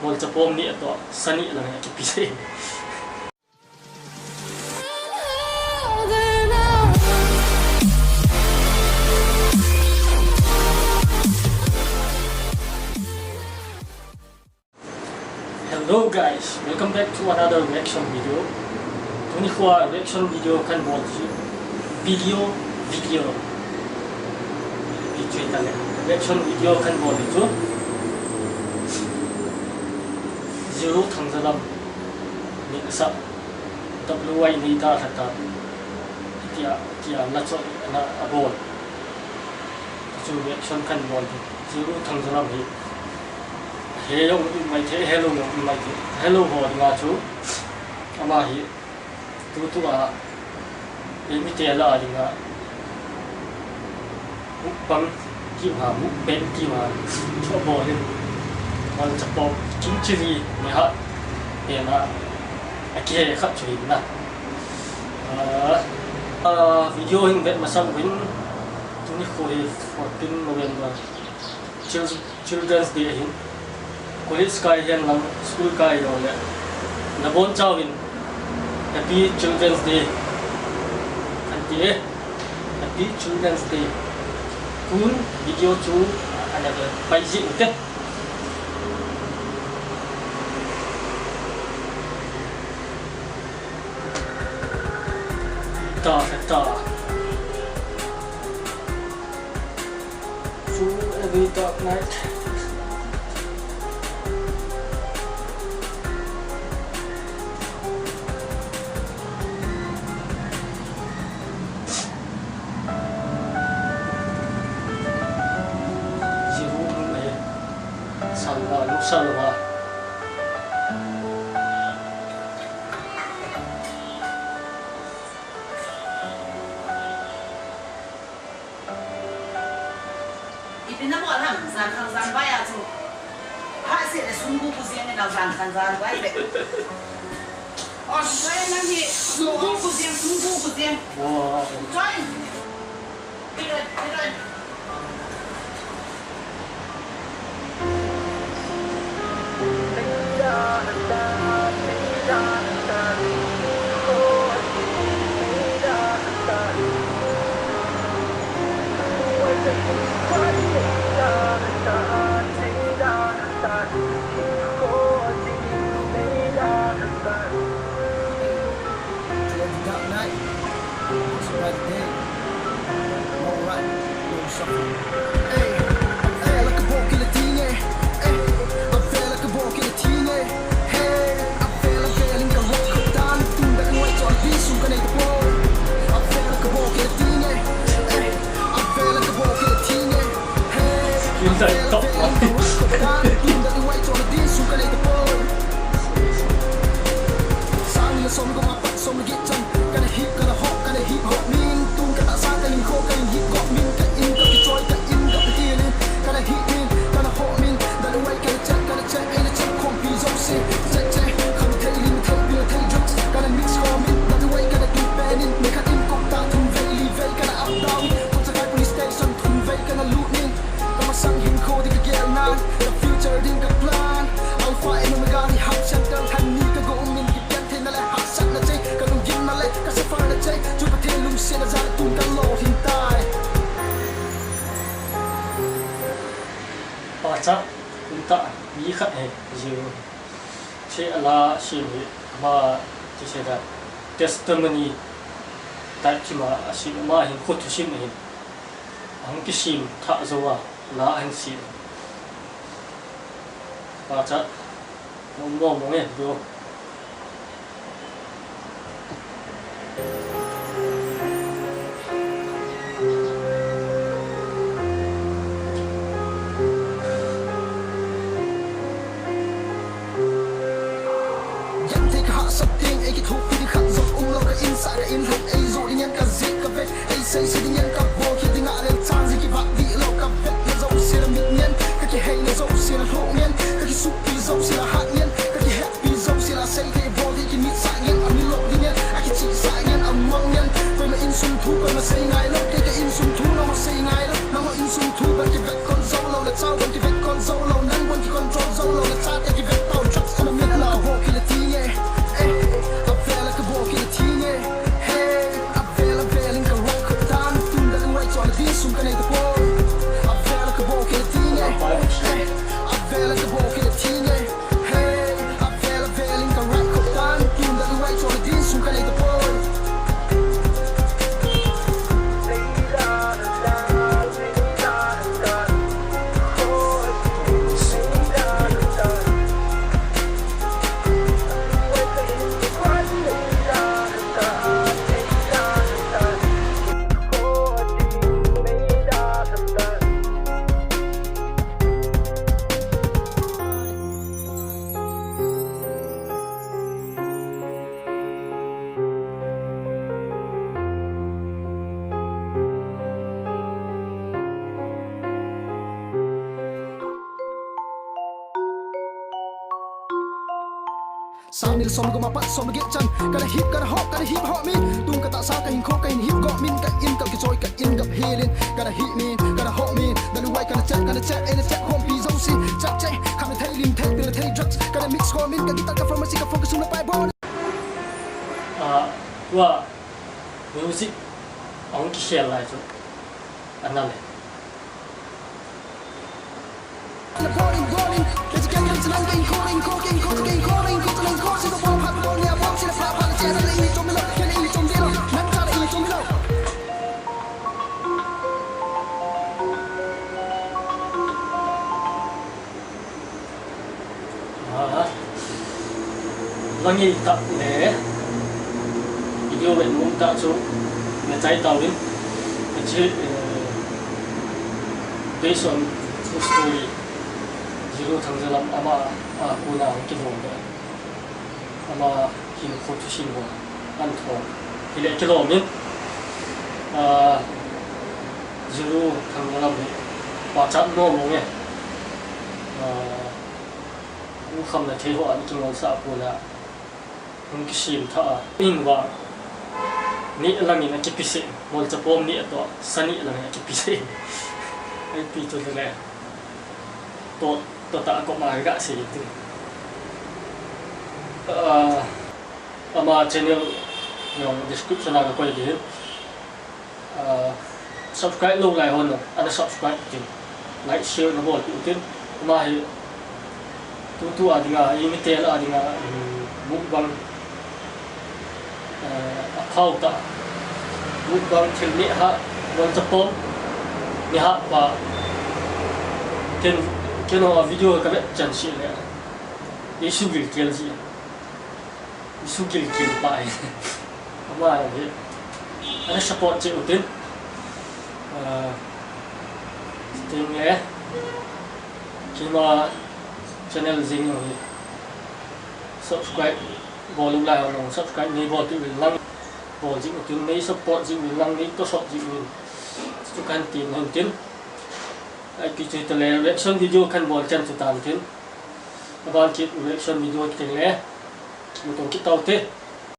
molto pomni atau sani lang yang kipisi. Hello guys, welcome back to another reaction video. Ini kuah reaction video kan buat video itu reaction video kan buat itu. Zero tangzalam ni sa WY ni dah kata dia nak abon. Itu reaction kan buat zero tangzalam ni. Hello mai the hello mai the hello ho nga chu ama hi tu a mi te la nga mu pam ki ha mu pen ki ma cho bo ni man cha po kim chi ni ha e na ake khat chu na video hình vẹn mà xong với chúng ni khôi 14 November Children's Day hin college kai hian lang school kai ro le na bon chawin happy children's day anti happy children's day kun video chu ana ke pai ji ute ta through every dark night. Salwa Ipinamot ham san khang san bai a chu ha se le sunggu pu sian ne dau san san san bai le on sai nang hi sunggu pu sian wow choi pira top chắc chúng ta ý khát hệ nhiều sẽ là xin mà chỉ sẽ là testimony tại khi mà xin mà hình khốt xin hình anh cái xin thạ dầu là anh xin và chắc mong mong nghe được Hãy subscribe cho kênh Ghiền Mì Gõ để không bỏ lỡ những video hấp dẫn. Sang ni som go mapat som get chan kada hip hop min tung kata sa ka hin kho ka hin hip go min ka in ka joy ka in ga helin kada hip min kada hop min da lu wai kada chat in chat home bi zo si chat che kam thai lim thai bil thai drugs kada mix go min ka gitar ka pharmacy ka focus na pai bon wa music ong ki share lai chu anale Rolling, let's get into the game, calling, see the ball, pop the ball, yeah, ball, see the pop, pop, the jazz, and the below, can eat from below, not try to eat from below. Langi tak le video về muốn tạo số là trái tàu đến chứ based on the story Zero thằng giờ làm ama cô nào cái vùng đó ama hiện khổ chút xin vào ăn thọ thì lại cái lò miếng Zero thằng giờ làm đấy và chặn nô mông nghe cũng không là thế họ những cái sao cô là không cái xin thọ in vào ni là mình cái pisse một chập bom ni đó sunny là mình cái pisse cái pi cho thế này to tak kok agak sih itu ama channel yang description agak kau ini subscribe lâu lại hơn rồi ada subscribe thì like share nó boleh itu ama tu ada ini tel ada mukbang account tak mukbang channel ni ha one chapom ni ha và cái nó video các bạn chân xịn này, isu gil gì, isu gil bài, mà vậy, anh support chị đầu tiên, tiếng nghe, khi mà channel gì rồi, subscribe, bỏ lúc lại họ subscribe này bỏ tự mình lăng, bỏ chị một tiếng này support chị mình lăng này có sọt chị mình, chụp ảnh tiền hơn tiền. Cái chuyện là reaction video kan bol chân tụi tàn thế, các bạn kịp reaction video cái này, một tuần kịp tao thế.